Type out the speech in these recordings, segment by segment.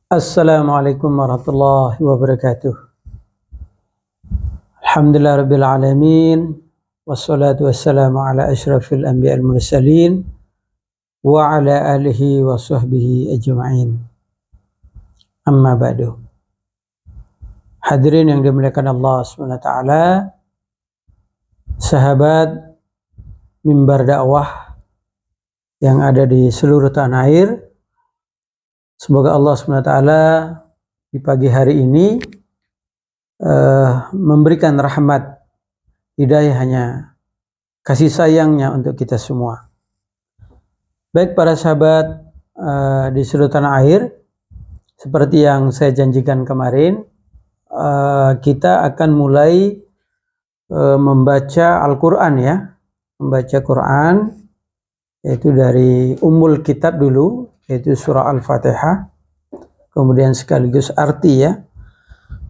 Assalamualaikum warahmatullahi wabarakatuh. Alhamdulillah rabbil alamin. Wassalatu wassalamu ala asyrafil anbiya al mursalin wa ala alihi wa sahbihi ajma'in. Amma ba'du. Hadirin yang dimuliakan Allah SWT, sahabat mimbar dakwah yang ada di seluruh tanah air, semoga Allah SWT di pagi hari ini memberikan rahmat, hidayahnya, kasih sayangnya untuk kita semua. Baik para sahabat di seluruh tanah air, seperti yang saya janjikan kemarin, kita akan mulai membaca Al-Quran ya, membaca Quran, yaitu dari Ummul Kitab dulu, yaitu surah Al-Fatihah, kemudian sekaligus arti ya.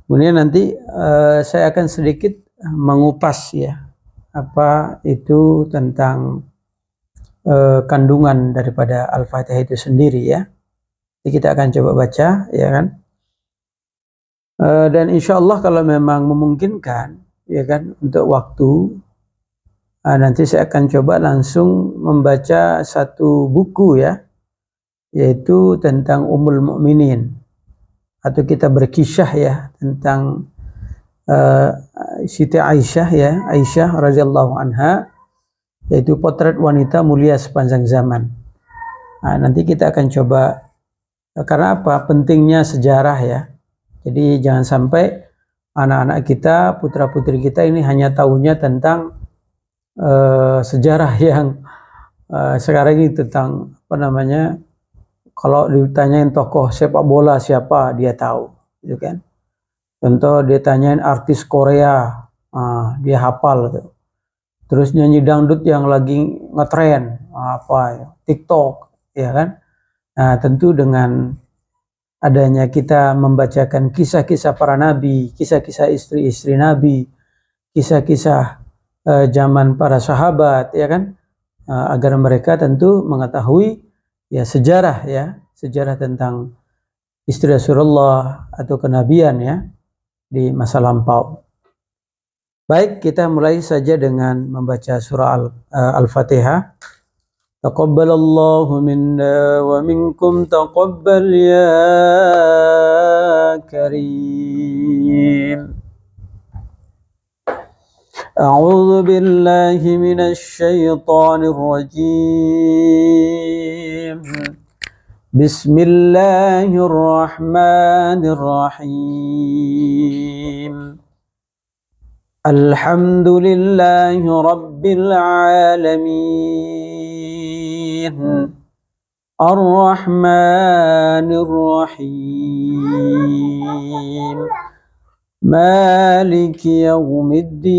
Kemudian nanti saya akan sedikit mengupas ya, apa itu tentang kandungan daripada Al-Fatihah itu sendiri ya. Jadi kita akan coba baca ya kan. Dan insya Allah kalau memang memungkinkan ya kan untuk waktu, nanti saya akan coba langsung membaca satu buku ya, yaitu tentang Ummul Mukminin, atau kita berkisah ya tentang Siti Aisyah ya, Aisyah radhiyallahu anha, yaitu potret wanita mulia sepanjang zaman. Nah, nanti kita akan coba, karena apa? Pentingnya sejarah ya. Jadi jangan sampai anak-anak kita, putra-putri kita ini hanya tahunya tentang sejarah yang sekarang ini tentang apa namanya, kalau ditanyain tokoh sepak bola siapa dia tahu, gitu kan. Contoh dia tanyain artis Korea, dia hafal gitu. Terus nyanyi dangdut yang lagi ngetren, apa ya, TikTok, ya kan. Nah tentu dengan adanya kita membacakan kisah-kisah para nabi, kisah-kisah istri-istri nabi, kisah-kisah zaman para sahabat, ya kan, agar mereka tentu mengetahui ya sejarah ya, sejarah tentang istri Rasulullah atau kenabian ya di masa lampau. Baik, kita mulai saja dengan membaca surah Al-Fatihah. Taqabbalallahu minna wa minkum taqabbal ya karim. A'udzu billahi minasy syaithanir rajim. Bismillahirrahmanirrahim. Alhamdulillahi rabbil alamin. Ar-Rahmanir Rahim. Maliki yaumiddin.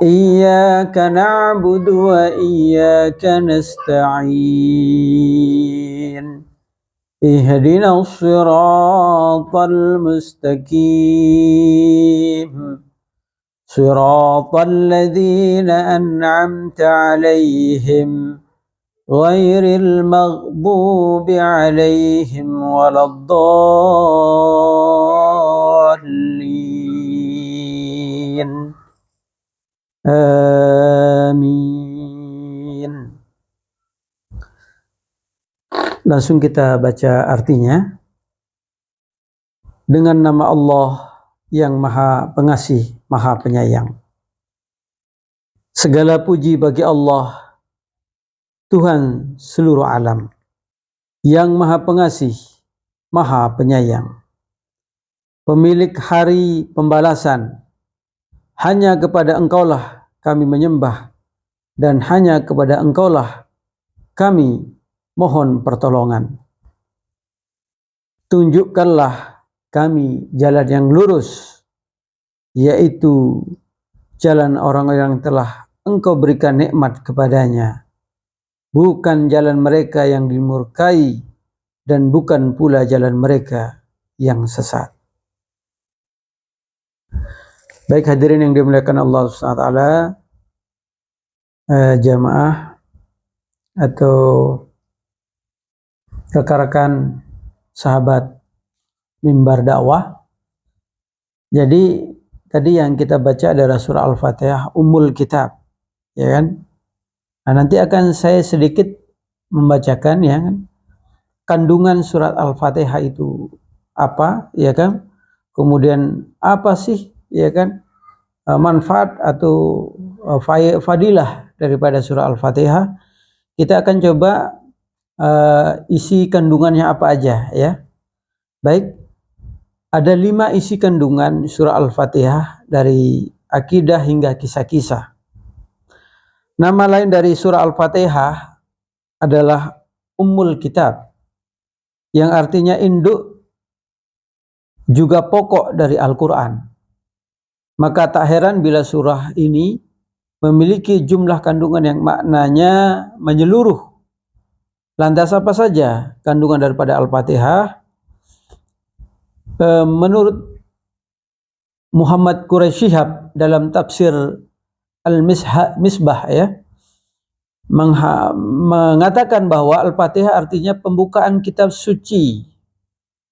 Iyyaka na'budu wa iyyaka nasta'in. Ihdinas siratal mustaqim. Siratal ladzina an'amta 'alaihim ghairil maghdubi 'alaihim waladdallin. Amin. Langsung kita baca artinya. Dengan nama Allah yang Maha Pengasih, Maha Penyayang. Segala puji bagi Allah, Tuhan seluruh alam, yang Maha Pengasih, Maha Penyayang, pemilik hari pembalasan. Hanya kepada Engkaulah kami menyembah, dan hanya kepada Engkaulah kami mohon pertolongan. Tunjukkanlah kami jalan yang lurus, yaitu jalan orang-orang yang telah Engkau berikan nikmat kepadanya, bukan jalan mereka yang dimurkai, dan bukan pula jalan mereka yang sesat. Baik hadirin yang dimuliakan Allah SWT, jamaah atau rekan-rekan sahabat mimbar dakwah. Jadi tadi yang kita baca adalah surah Al-Fatihah, Ummul Kitab, ya kan? Nah, nanti akan saya sedikit membacakan ya kan, kandungan surat Al-Fatihah itu apa, ya kan? Kemudian apa sih, ya kan, manfaat atau fadilah daripada surah Al-Fatihah. Kita akan coba isi kandungannya apa aja ya. Baik, ada 5 isi kandungan surah Al-Fatihah, dari akidah hingga kisah-kisah. Nama lain dari surah Al-Fatihah adalah Ummul Kitab, yang artinya induk juga pokok dari Al-Quran. Maka tak heran bila surah ini memiliki jumlah kandungan yang maknanya menyeluruh. Lantas apa saja kandungan daripada Al-Fatihah? Menurut Muhammad Quraisy Shihab dalam tafsir Al-Misbah ya, mengatakan bahwa Al-Fatihah artinya pembukaan kitab suci,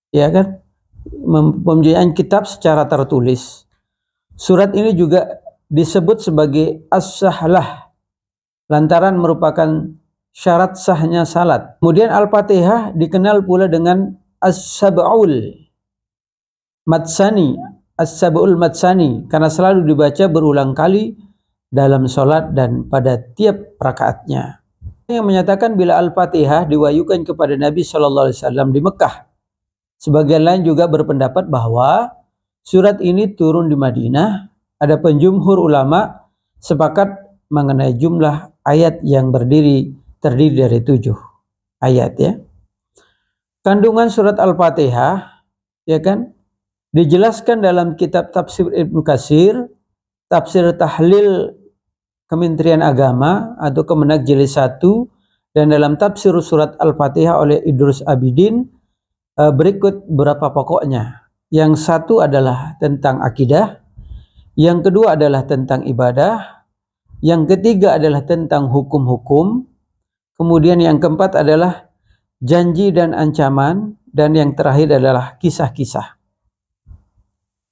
ya kan, pembukaan kitab secara tertulis. Surat ini juga disebut sebagai As-Sahlah lantaran merupakan syarat sahnya salat. Kemudian Al-Fatihah dikenal pula dengan As-Sab'ul Matsani, As-Sab'ul Matsani, karena selalu dibaca berulang kali dalam sholat dan pada tiap rakaatnya. Yang menyatakan bila Al-Fatihah diwahyukan kepada Nabi SAW di Mekah. Sebagian lain juga berpendapat bahwa surat ini turun di Madinah. Adapun jumhur ulama sepakat mengenai jumlah ayat yang terdiri dari 7 ayat ya. Kandungan surat Al-Fatihah, ya kan, dijelaskan dalam kitab tafsir Ibnu Katsir, tafsir tahlil Kementerian Agama atau Kemenak Jilid 1, dan dalam tafsir surat Al-Fatihah oleh Idrus Abidin. Berikut beberapa pokoknya. Yang satu adalah tentang akidah, yang kedua adalah tentang ibadah, yang ketiga adalah tentang hukum-hukum, kemudian yang keempat adalah janji dan ancaman, dan yang terakhir adalah kisah-kisah.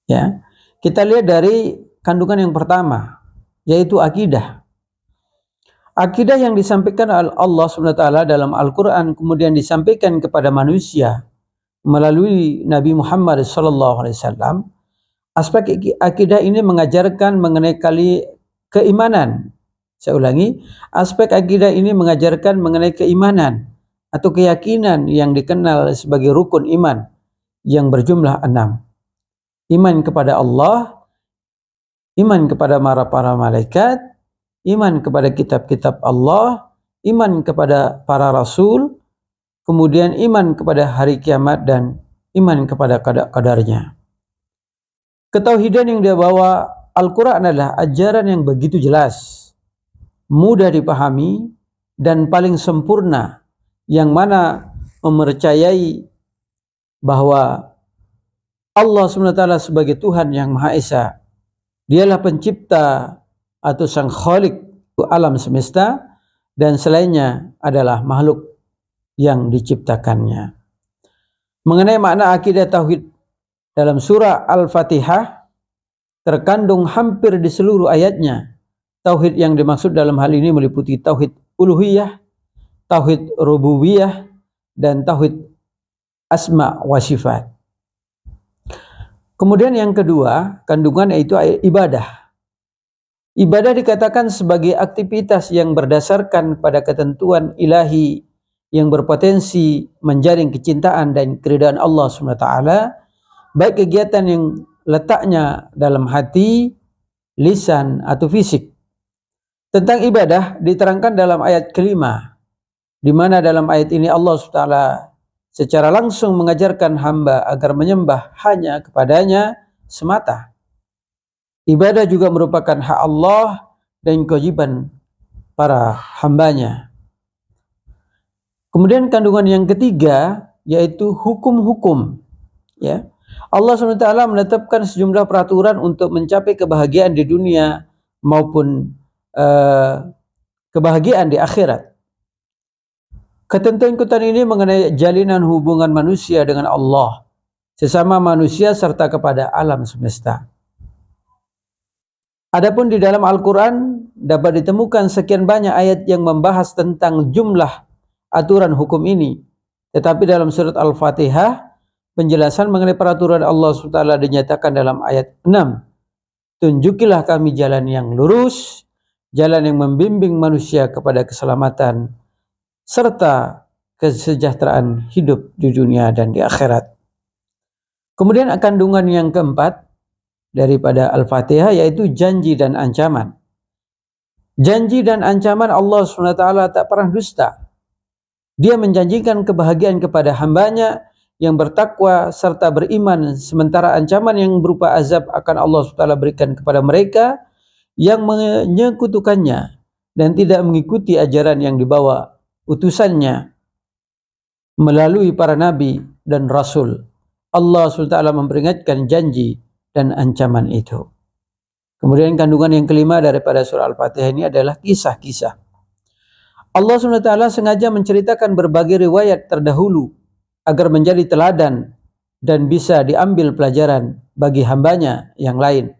Ya, kita lihat dari kandungan yang pertama, yaitu akidah. Akidah yang disampaikan oleh Allah SWT dalam Al-Quran kemudian disampaikan kepada manusia melalui Nabi Muhammad SAW. Aspek akidah ini mengajarkan mengenai keimanan. Saya ulangi, aspek akidah ini mengajarkan mengenai keimanan atau keyakinan yang dikenal sebagai rukun iman yang berjumlah 6. Iman kepada Allah, iman kepada para malaikat, iman kepada kitab-kitab Allah, iman kepada para rasul, kemudian iman kepada hari kiamat, dan iman kepada qadar-qadarnya. Ketauhidan yang dibawa Al-Quran adalah ajaran yang begitu jelas, mudah dipahami, dan paling sempurna, yang mana mempercayai bahwa Allah SWT sebagai Tuhan yang Maha Esa. Dialah pencipta atau sang khalik alam semesta, dan selainnya adalah makhluk yang diciptakannya. Mengenai makna akidah tauhid dalam surah Al-Fatihah terkandung hampir di seluruh ayatnya. Tauhid yang dimaksud dalam hal ini meliputi tauhid uluhiyah, tauhid rububiyah, dan tauhid asma wa sifat. Kemudian yang kedua, kandungan yaitu ibadah. Ibadah dikatakan sebagai aktivitas yang berdasarkan pada ketentuan ilahi yang berpotensi menjaring kecintaan dan keridhaan Allah SWT, baik kegiatan yang letaknya dalam hati, lisan, atau fisik. Tentang ibadah diterangkan dalam ayat kelima, di mana dalam ayat ini Allah SWT secara langsung mengajarkan hamba agar menyembah hanya kepadanya semata. Ibadah juga merupakan hak Allah dan kewajiban para hambanya. Kemudian kandungan yang ketiga yaitu hukum-hukum. Ya, Allah SWT menetapkan sejumlah peraturan untuk mencapai kebahagiaan di dunia maupun kebahagiaan di akhirat. Ketentuan-ketentuan ini mengenai jalinan hubungan manusia dengan Allah, sesama manusia serta kepada alam semesta. Adapun di dalam Al-Quran dapat ditemukan sekian banyak ayat yang membahas tentang jumlah aturan hukum ini. Tetapi dalam surat Al-Fatihah, penjelasan mengenai peraturan Allah SWT dinyatakan dalam ayat 6. Tunjukilah kami jalan yang lurus, jalan yang membimbing manusia kepada keselamatan, serta kesejahteraan hidup di dunia dan di akhirat. Kemudian kandungan yang keempat daripada Al-Fatihah yaitu janji dan ancaman. Janji dan ancaman Allah SWT tak pernah dusta. Dia menjanjikan kebahagiaan kepada hambanya yang bertakwa serta beriman, sementara ancaman yang berupa azab akan Allah SWT berikan kepada mereka yang menyekutukannya dan tidak mengikuti ajaran yang dibawa utusannya melalui para nabi dan rasul. Allah SWT memperingatkan janji dan ancaman itu. Kemudian kandungan yang kelima daripada surah Al-Fatihah ini adalah kisah-kisah. Allah SWT sengaja menceritakan berbagai riwayat terdahulu agar menjadi teladan dan bisa diambil pelajaran bagi hambanya yang lain.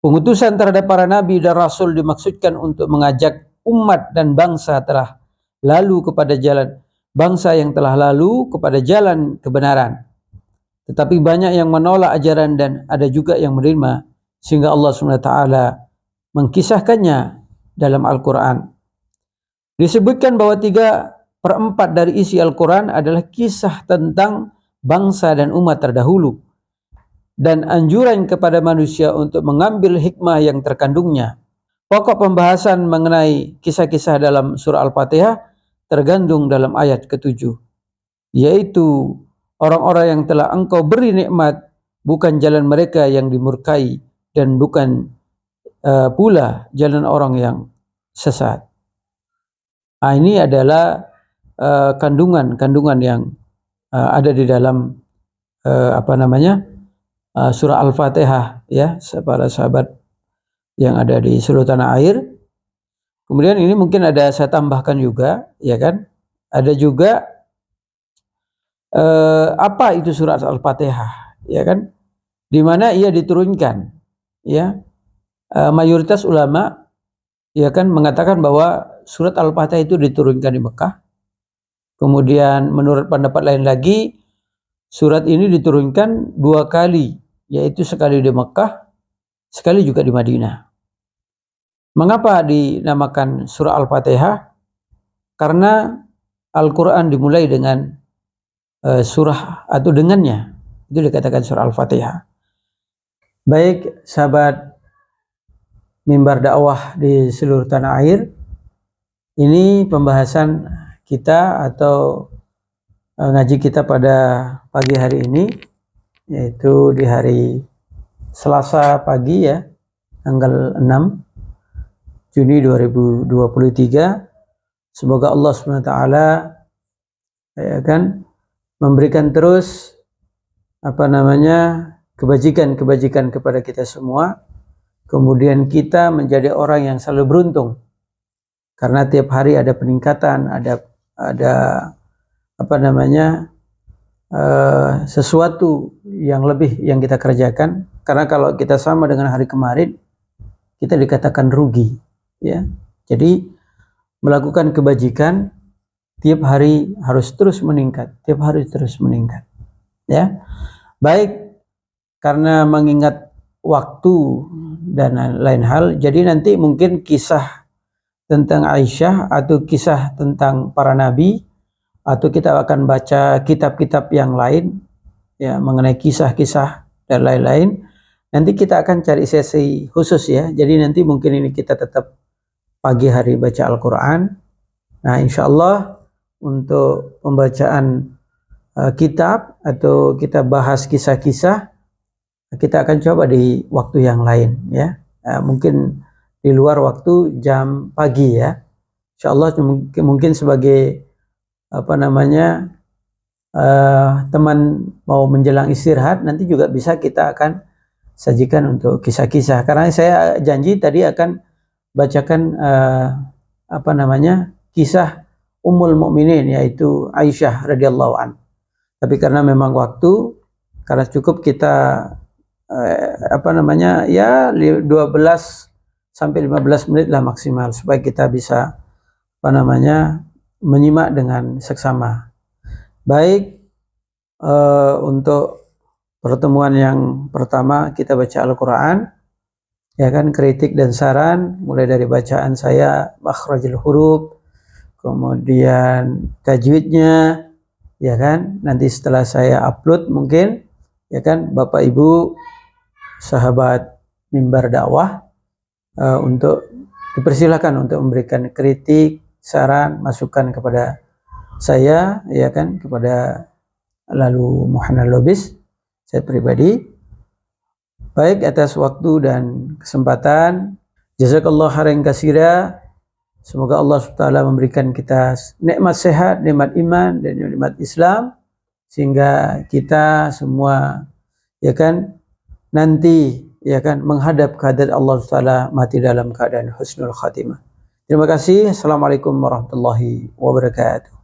Pengutusan terhadap para nabi dan rasul dimaksudkan untuk mengajak umat dan bangsa telah lalu kepada jalan bangsa yang telah lalu kepada jalan kebenaran. Tetapi banyak yang menolak ajaran dan ada juga yang menerima, sehingga Allah SWT mengkisahkannya dalam Al-Quran. Disebutkan bahwa 3/4 dari isi Al-Quran adalah kisah tentang bangsa dan umat terdahulu dan anjuran kepada manusia untuk mengambil hikmah yang terkandungnya. Pokok pembahasan mengenai kisah-kisah dalam surah Al-Fatihah tergandung dalam ayat ke-7, yaitu orang-orang yang telah engkau beri nikmat bukan jalan mereka yang dimurkai dan bukan pula jalan orang yang sesat. Ini adalah kandungan yang ada di dalam surah Al-Fatihah, ya, para sahabat yang ada di seluruh tanah air. Kemudian ini mungkin ada saya tambahkan juga, ya kan? Ada juga apa itu surah Al-Fatihah, ya kan? Di mana ia diturunkan, ya. Mayoritas ulama, ya kan, mengatakan bahwa surat Al-Fatihah itu diturunkan di Mekah. Kemudian menurut pendapat lain lagi, surat ini diturunkan 2 kali, yaitu sekali di Mekah, sekali juga di Madinah. Mengapa dinamakan surah Al-Fatihah? Karena Al-Quran dimulai dengan surah atau dengannya, itu dikatakan surah Al-Fatihah. Baik sahabat mimbar dakwah di seluruh tanah air, ini pembahasan kita atau ngaji kita pada pagi hari ini, yaitu di hari Selasa pagi, ya, tanggal 6 Juni 2023. Semoga Allah SWT, ya kan, memberikan terus kebajikan kepada kita semua. Kemudian kita menjadi orang yang selalu beruntung, karena tiap hari ada peningkatan, ada sesuatu yang lebih yang kita kerjakan. Karena kalau kita sama dengan hari kemarin, kita dikatakan rugi, ya. Jadi melakukan kebajikan tiap hari harus terus meningkat, ya. Baik, karena mengingat waktu dan lain hal, jadi nanti mungkin kisah tentang Aisyah atau kisah tentang para nabi, atau kita akan baca kitab-kitab yang lain, ya, mengenai kisah-kisah dan lain-lain. Nanti kita akan cari sesi khusus, ya. Jadi nanti mungkin ini kita tetap pagi hari baca Al-Quran. Nah, insya Allah untuk pembacaan kitab atau kita bahas kisah-kisah, kita akan coba di waktu yang lain, ya. Mungkin di luar waktu jam pagi, ya. Insya Allah mungkin sebagai teman mau menjelang istirahat, nanti juga bisa kita akan sajikan untuk kisah-kisah. Karena saya janji tadi akan bacakan kisah Ummul Mukminin, yaitu Aisyah radhiyallahu an. Tapi karena memang waktu, karena cukup kita ya 12 sampai 15 menit lah maksimal, supaya kita bisa menyimak dengan seksama. Baik, untuk pertemuan yang pertama kita baca Al-Quran, ya kan, kritik dan saran, mulai dari bacaan saya, makhrajul huruf, kemudian tajwidnya, ya kan. Nanti setelah saya upload mungkin, ya kan, Bapak Ibu sahabat mimbar dakwah untuk dipersilakan untuk memberikan kritik, saran, masukan kepada saya, ya kan, kepada Lalu Muhammad Lubis, saya pribadi. Baik, atas waktu dan kesempatan, jazakallah khairan katsira. Semoga Allah SWT memberikan kita nikmat sehat, nikmat iman, dan nikmat Islam, sehingga kita semua, ya kan, nanti, ya kan, menghadap kehadirat Allah SWT mati dalam keadaan husnul khatimah. Terima kasih. Assalamualaikum warahmatullahi wabarakatuh.